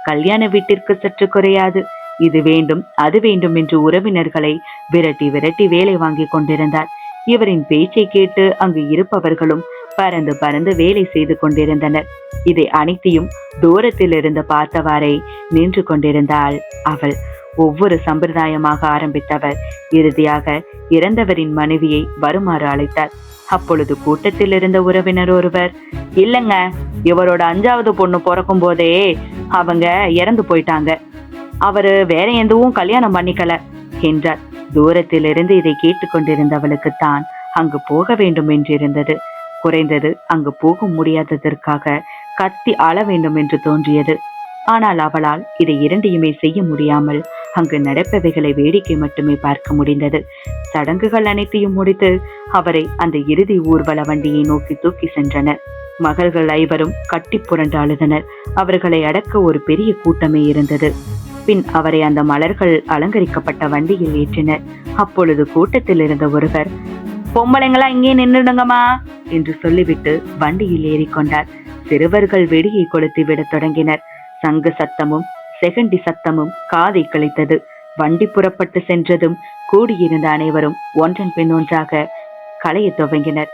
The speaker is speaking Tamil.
கல்யாண வீட்டிற்கு சற்று குறையாது. இது வேண்டும் அது வேண்டும் என்று உறவினர்களை விரட்டி விரட்டி வேலை வாங்கி கொண்டிருந்தார். இவரின் பேச்சை கேட்டு அங்கு இருப்பவர்களும் பறந்து பறந்து வேலை செய்து கொண்டிருந்தனர். இதை அனைத்தையும் தூரத்தில் இருந்து பார்த்தவாறே நின்று கொண்டிருந்தாள் அவள். ஒவ்வொரு சம்பிரதாயமாக ஆரம்பித்தவர் இறுதியாக இறந்தவரின் மனைவியை வருமாறு அழைத்தார். அப்பொழுது கூட்டத்தில் இருந்த உறவினர் ஒருவர், இல்லங்க, இவரோட 5வது பொண்ணு பிறக்கும் போதே அவங்க இறந்து போயிட்டாங்க, அவரு வேற எதுவும் கல்யாணம் பண்ணிக்கல என்றார். தூரத்திலிருந்து இதை கேட்டுக்கொண்டிருந்தவளுக்குத்தான் அங்கு போக வேண்டும் என்றிருந்தது. குறைந்தது அங்கு போக முடியாததற்காக கத்தி அழ வேண்டும் என்று தோன்றியது. ஆனால் அவளால் இதை இரண்டையுமே செய்ய முடியாமல் அங்கு நடப்பவைகளை வேடிக்கை மட்டுமே பார்க்க முடிந்தது. சடங்குகள் அனைத்தையும் முடித்து அவரை அந்த இறுதி ஊர்வல வண்டியை நோக்கி தூக்கி சென்றனர். மகள்கள் 5வரும் கட்டி புரண்டு அழுதனர். அவர்களை அடக்க ஒரு பெரிய கூட்டமே இருந்தது. பின் அவரை அந்த மலர்கள் அலங்கரிக்கப்பட்ட வண்டியில் ஏற்றினர். அப்பொழுது கூட்டத்தில் இருந்த ஒருவர், பொம்பளைங்களா இங்கே நின்றுடுங்கம்மா என்று சொல்லிவிட்டு வண்டியில் ஏறிக்கொண்டார். சிறுவர்கள் வெடியை கொளுத்தி விட தொடங்கினர். சங்கு சத்தமும் செகண்டி சத்தமும் காதை கழித்தது. வண்டி புறப்பட்டு சென்றதும் கூடியிருந்த அனைவரும் ஒன்றன் பின் ஒன்றாக கலைய துவங்கினர்.